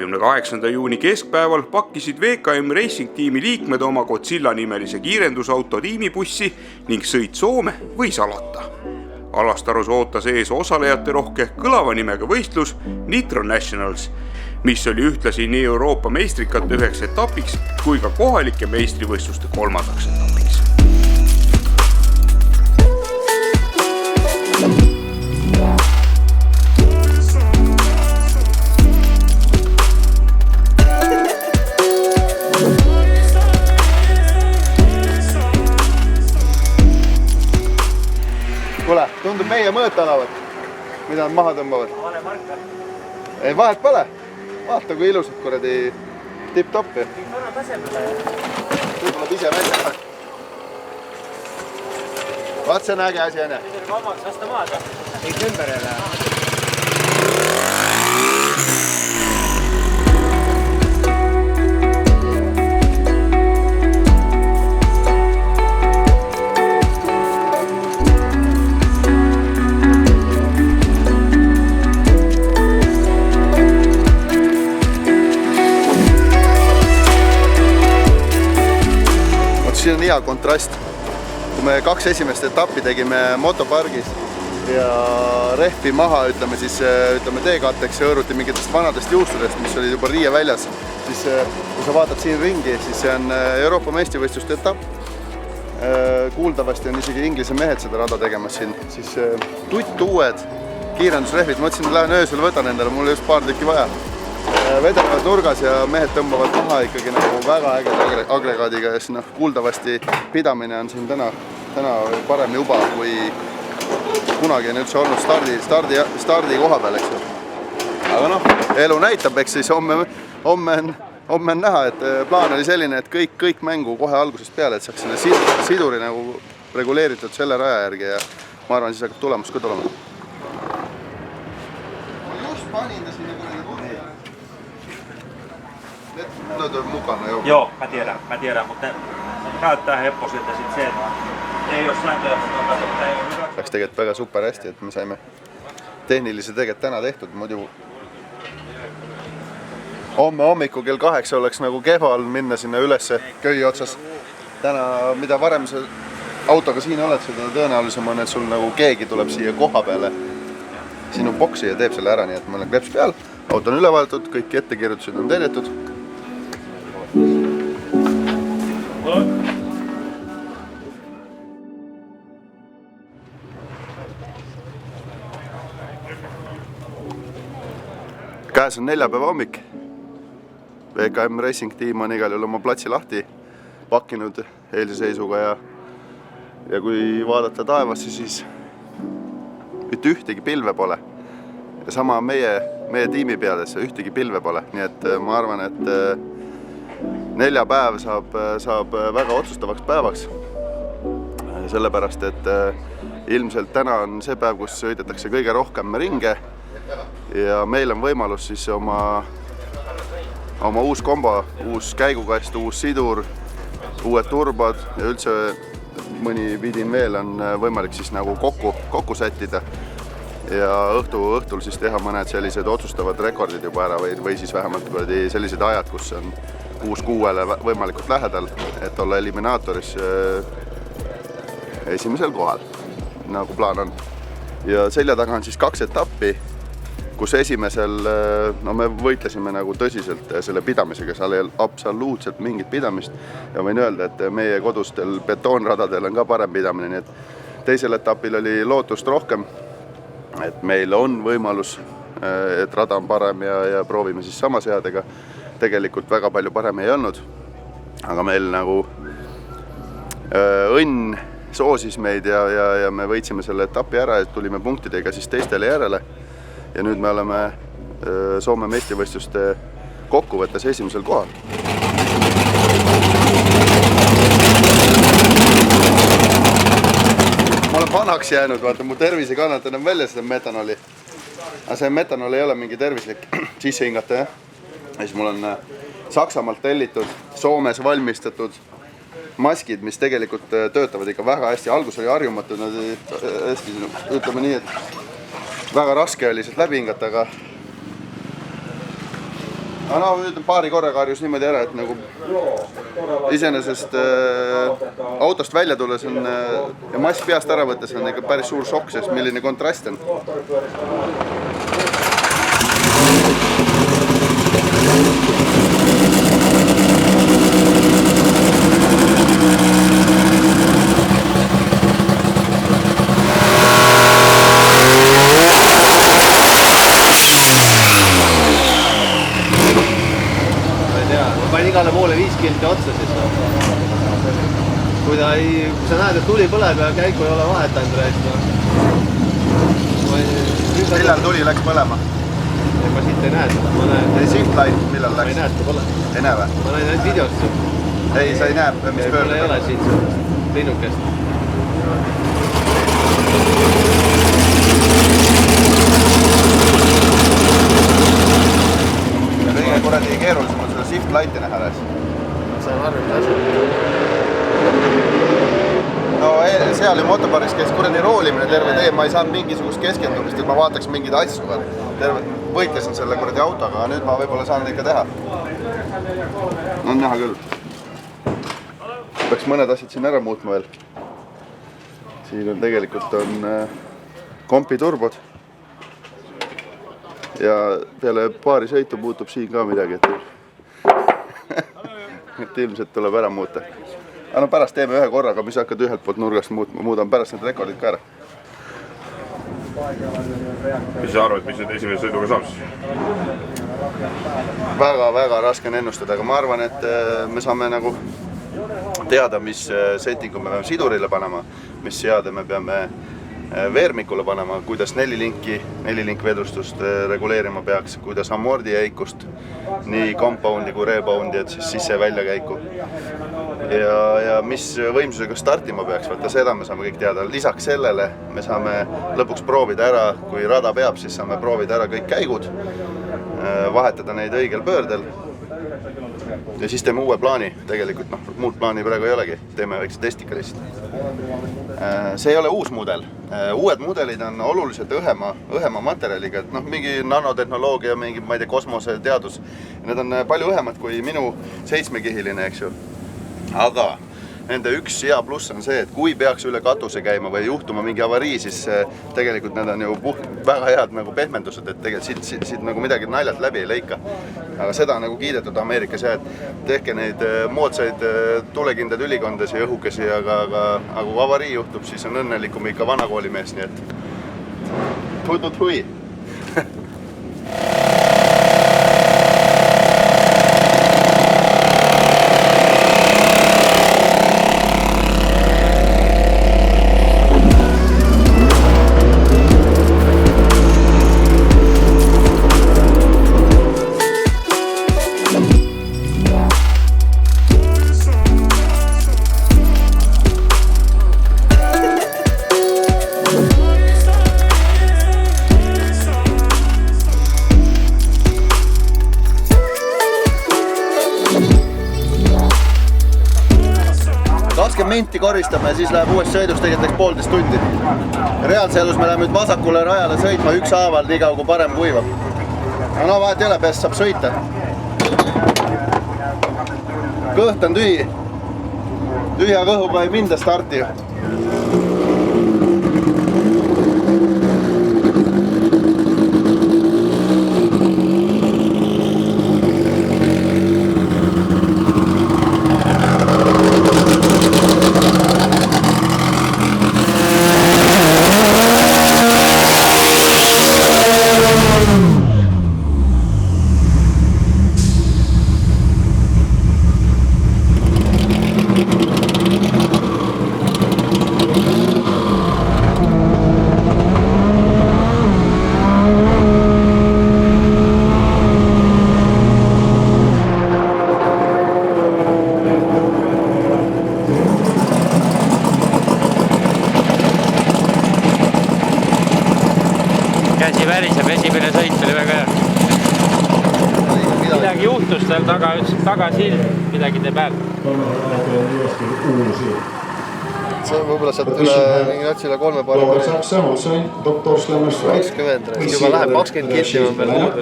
28. juuni keskpäeval pakkisid VKM Racing tiimi liikmed oma Godzilla nimelise kiirendusauto tiimibussi ning sõit Soome võis alata. Alastarus ootas ees osalejate rohke kõlava nimega võistlus Nitro Nationals, mis oli ühtlasi nii Euroopa meistrikate üheks etapiks kui ka kohalike meistrivõistluste kolmandaks etapiks. Kuule, tundub meie mõõta alavat, mida nad maha tõmbavad. Vale marka. Ei, vahet pole. Vaata, kui ilusad kuradi tipp-toppi. Anna tasemele. Kui tuleb ise välja. Vaat see on äge asi, on. See on vabaks lasta maad. Ei ümber jälle. Siin on hea kontrast. Kui me 2 esimest etappi tegime motopargis ja rehvi maha, ütleme teekatteks ja hõõruti mingitest vanadest juustudest, mis olid juba riie väljas, siis kui sa vaatad siin ringi, siis see on Euroopa meistrivõistluste etapp. Kuuldavasti on isegi Inglise mehed seda rada tegemas siin. Siis tuttuued kiirendusrehvid, ma mõtlesin, et lähen öösel võtan endale, mul oli just paar tükki vaja. Vedelevad nurgas ja mehed tõmbavad maha ikkagi nagu väga ägeda agregaadiga ja siis kuuldavasti pidamine on siin täna parem juba kui kunagi on üldse olnud stardi koha peal, eks ju. Aga elu näitab, eks siis homme on näha, et plaan oli selline, et kõik mängu kohe algusest peale, et saaks selle siduri nagu reguleeritud selle raja järgi ja ma arvan, siis hakkab tulemus ka tulema. Ma just panin ta sinna kuradi kurdi. Nyt on mukana jo. Joo, mä tiedän, mutta näyttää hepposilta sit se, että ei ole sääntöjä, mutta ei ole hyvä. Läks tegelikult väga super hästi, et me saime tehnilise tegelikult täna tehtud, muidu homme hommikul kell 8 oleks nagu kehva all minna sinna ülesse köi otsas. Täna, mida varem sa autoga siin oled, seda tõenäolisem on, et sul nagu keegi tuleb siia koha peale sinu boksi ja teeb selle ära, nii et meil on kleps peal, auto on üle vaadatud, kõik ettekirjutused on täidetud. Käes on neljapäeva hommik. VKM Racing tiim on igal juhul oma platsi lahti pakkinud eilse seisuga ja kui vaadata taevasse, siis mitte ühtegi pilve pole. Ja sama meie tiimi peadesse ühtegi pilve pole. Nii et ma arvan, et neljapäev saab väga otsustavaks päevaks. Sellepärast, et ilmselt täna on see päev, kus sõidetakse kõige rohkem ringe ja meil on võimalus siis oma uus kombo, uus käigukast, uus sidur, uued turbad ja üldse mõni vidin veel on võimalik siis nagu kokku sättida ja õhtul siis teha mõned sellised otsustavad rekordid juba ära või siis vähemalt sellised ajad, kus on 6-6-le võimalikult lähedal, et olla eliminaatoris esimesel kohal, nagu plaan on. Ja selja taga on siis 2 etappi, kus esimesel me võitlesime nagu tõsiselt selle pidamisega, seal ei ole absoluutselt mingit pidamist ja võin öelda, et meie kodustel betoonradadel on ka parem pidamine, nii et teisel etapil oli lootust rohkem, et meil on võimalus, et rada on parem ja proovime siis sama seadega. Tegelikult väga palju parem ei olnud, aga meil nagu õnn soosis meid ja me võitsime selle etapi ära ja tulime punktidega siis teistele järele. Ja nüüd me oleme Soome meistrivõistluste kokkuvõttes esimesel kohal. Ma olen vanaks jäänud, vaata, mu tervis ei kannata enam välja seda metanoli. Aga see metanol ei ole mingi tervislik sisse hingata, jah? Ja siis mul on Saksamaalt tellitud, Soomes valmistatud maskid, mis tegelikult töötavad ikka väga hästi. Algus oli harjumatud, hästi, ütleme nii, et väga raske oli sealt läbi hingata, aga no nüüd paari korraga harjus niimoodi ära, et nagu iseenesest autost välja tulles on ja mask peast ära võttes on ikka päris suur šokk, sest milline kontrast on. Igale poole 5 kilti otsa siis. Kui sa näed, et tuli põleb ja käiku ei ole vahet ainult rääst. Millal tuli läks põlema? Ma siit ei näe seda. Shiftline, millal läks? Ma ei näe seda põle. Ei näe või? Ma näen ainult videost. Ei, sa ei näe, mis pöördub? Mul ei ole siit linnukest. Kõige kuradi keerulisem on seda shift light'i näha läks. Saan aru, mis asi. No seal ju motopaaris käis kuradi roolimine terve tee, ma ei saanud mingisugust keskendumist, et ma vaataks mingeid asju. Võitlesin selle kuradi autoga, aga nüüd ma võib-olla saan ikka teha. On näha küll. Peaks mõned asjad siin ära muutma veel. Siin on tegelikult kompiturbod. Ja peale paari sõitu muutub siin ka midagi, et ilmselt tuleb ära muuta. Aga no pärast teeme ühe korraga, mis hakkad ühelt poolt nurgast muutma, muudan pärast need rekordid ka ära. Mis sa arvad, mis nüüd esimese sõiduga saab siis? Väga raske on ennustada, aga ma arvan, et me saame nagu teada, mis settingu me peame sidurile panema, mis seade me peame veermikule panema, kuidas nelilink vedrustust reguleerima peaks, kuidas amordi jäikust, nii compoundi kui reboundi, et siis sisse-välja käiku. Ja mis võimsusega startima peaks, vaata seda me saame kõik teada. Lisaks sellele me saame lõpuks proovida ära, kui rada peab, siis saame proovida ära kõik käigud, vahetada neid õigel pöördel. Ja siis teeme uue plaani, tegelikult muud plaani praegu ei olegi, teeme väikse testika lihtsalt. See ei ole uus mudel. Uued mudelid on oluliselt õhema materjaliga, et mingi nanotehnoloogia, mingi, ma ei tea, kosmoseteadus. Need on palju õhemad kui minu 7-kihiline, eks ju. Aga nende üks hea pluss on see, et kui peaks üle katuse käima või juhtuma mingi avarii, siis tegelikult need on ju väga head pehmendused, et tegelikult siit midagi naljalt läbi ei leika. Aga seda on kiidetud Ameerikas ja, et tehke neid moodsaid tulekindaid ülikondasi ja õhukesi, aga kui avarii juhtub, siis on õnnelikum ikka vanakoolimees, nii et hui. Minti koristame ja siis läheb uuest sõiduks tegelikult 1,5 tundi. Reaalse elus me läheme nüüd vasakule rajale sõitma ükshaaval, nii kaua kui parem kuivab. No vahet ei ole, peast saab sõita. Kõht on tühi. Tühja kõhuga ei minda starti. Käsi väriseb, esimene sõit oli väga hea. Midagi juhtus seal tagasilm, midagi teeb hääl. See on võib-olla sealt üle mingi natsile 3 paari. 20, juba läheb 20 kilti on veel muud.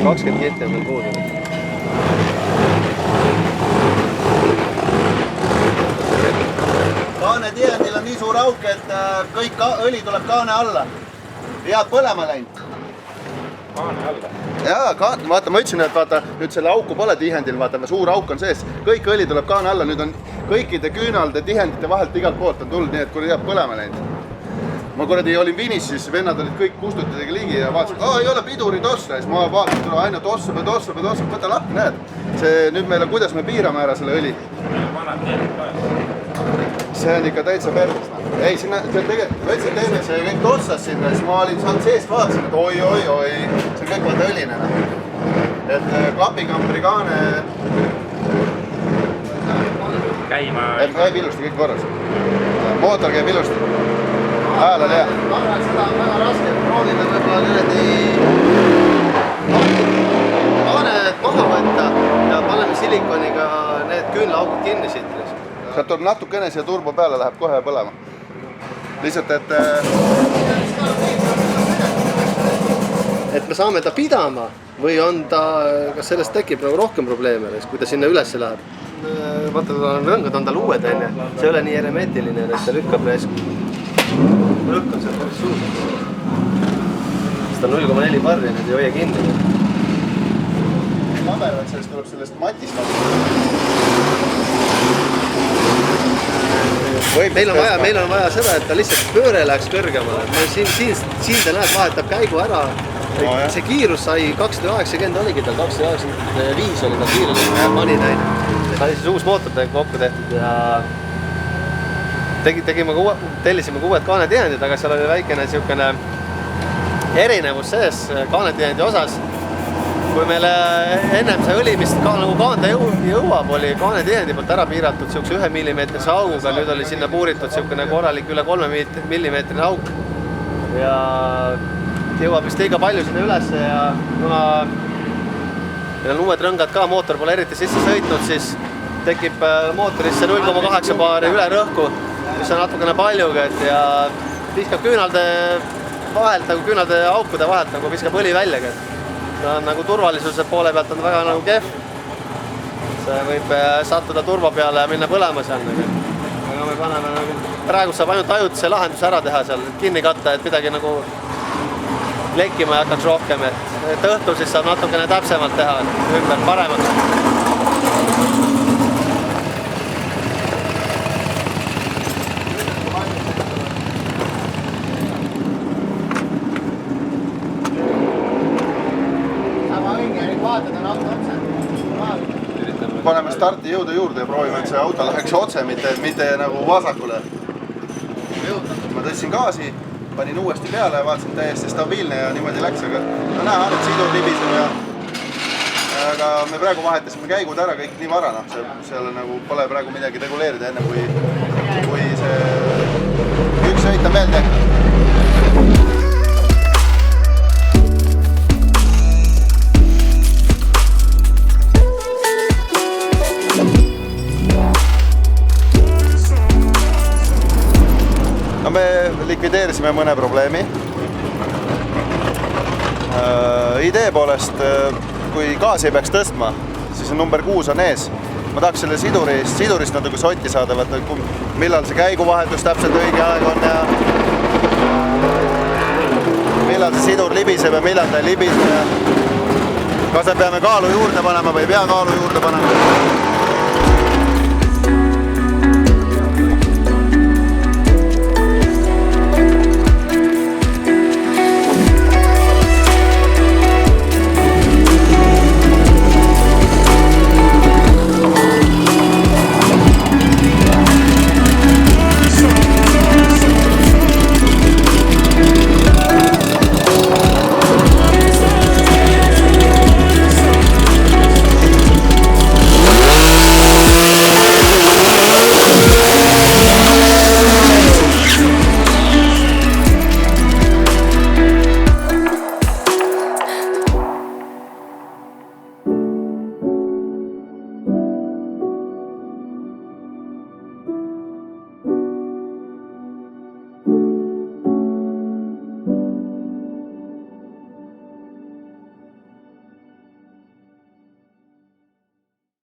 20 kilti on veel puudu. Kaane tihendil on nii suur auk, et kõik õli tuleb kaane alla. Head põlema läinud. Kaane alla. Jaa, vaata, ma ütlesin, et vaata, nüüd selle auku pole tihendil, vaata, suur auk on sees. Kõik õli tuleb kaane alla, nüüd on kõikide küünalde tihendite vahelt igalt poolt on tulnud, nii et kui head põlema läinud. Ma kuradi olin Vinis, siis vennad olid kõik kustutidega ligi ja vaatasid, et ei ole pidurid ossa. Siis ma vaatasin, et ainult ossa, võta lahti, näed. Nüüd meil on, kuidas me piirame ära selle õli. See on ikka täitsa perdus. Ei, sinna tegelikult teeme see kõik ossas sinna, siis ma olin saanud seest vaatasin, et oi, see on kõik vaata õline. Et klapikampri kaane käib ilusti kõik korras. Mootor käib ilusti. Hääl on hea. Ma arvan, et seda on väga raske proovida võib-olla kaanet maha võtta ja paneme silikoniga need küünlaaugud kinni siit. Sealt tuleb natukene siia turbo peale, läheb kohe põlema. Lihtsalt, et me saame ta pidama või on ta, kas sellest tekib rohkem probleeme, kui ta sinna üles läheb? Vaata, rõngad on tal uued, see ei ole nii hermetiline, et ta lükkab rõkk on seal päris suur. Seda 0,4 barri, need ei hoia kinni. Ma arvan, et sellest tuleb sellest matist. Meil on vaja seda, et ta lihtsalt pööre läheks kõrgemale. Siin ta näed, vahetab käigu ära. See kiirus sai 290 oligi tal, 295 oli ta kiirus, pani näinud. Ta oli siis uus mootor kokku tehtud ja tellisime ka uued kaanetihendid, aga seal oli väikene niisugune erinevus sees kaanetihendi osas. Kui meile ennem see õli, mis nagu kaanda jõuab, oli kaanetihendi poolt ära piiratud niisuguse 1 millimeetrise auguga, nüüd oli sinna puuritud niisugune korralik üle 3 millimeetrine auk ja jõuab vist liiga palju sinna ülesse ja kuna meil on uued rõngad ka, mootor pole eriti sisse sõitnud, siis tekib mootorisse 0,8 baari üle rõhku, mis on natukene paljuga ja viskab küünalde vahelt, nagu küünalde aukude vahelt, nagu viskab õli väljagi. Ta on nagu turvalisuse poole pealt on väga nagu kehv. See võib sattuda turbo peale ja minna põlema seal. Aga me paneme nagu, praegu saab ainult ajutise lahenduse ära teha seal, kinni katta, et midagi nagu lekkima ei hakkaks rohkem, et õhtul siis saab natukene täpsemalt teha, ümber paremaks. Paneme starti jõuda juurde ja proovime, et see auto läheks otse, mitte nagu vasakule. Ma tõstsin gaasi, panin uuesti peale ja vaatasin täiesti stabiilne ja niimoodi läks, aga näha, ainult sidur libiseb ja aga me praegu vahetasime käigud ära kõik nii vara, seal nagu pole praegu midagi reguleerida enne, kui see üks sõit on veel tehtud. Me likvideerisime mõne probleemi. Idee poolest, kui gaasi ei peaks tõstma, siis number 6 on ees. Ma tahaks selle sidurist natuke sotti saada, millal see käiguvahetus täpselt õige aeg on ja millal see sidur libiseb ja millal ta ei libise. Kas me peame kaalu juurde panema või ei pea kaalu juurde panema.